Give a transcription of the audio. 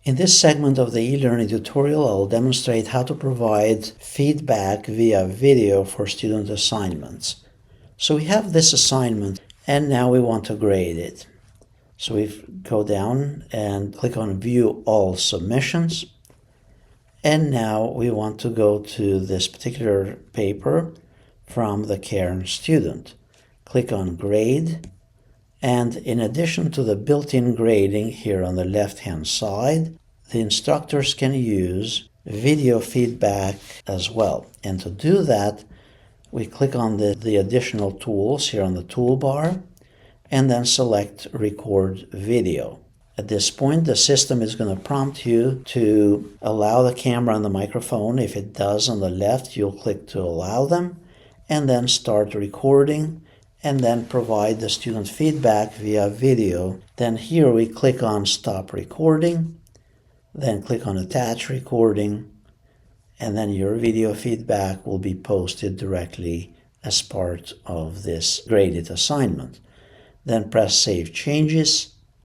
In this segment of the e-learning tutorial, I'll demonstrate how to provide feedback via video for student assignments. So we have this assignment and now we want to grade it. So we go down and click on View All Submissions. And now we want to go to this particular paper from the Cairn student. Click on Grade. And in addition to the built-in grading here on the left-hand side, the instructors can use video feedback as well. And to do that, we click on the additional tools here on the toolbar and then select Record Video. At this point, the system is going to prompt you to allow the camera and the microphone. If it does on the left, you'll click to allow them and then start recording, and then provide the student feedback via video. Then here we click on Stop Recording, then click on Attach Recording, and then your video feedback will be posted directly as part of this graded assignment. Then press Save Changes,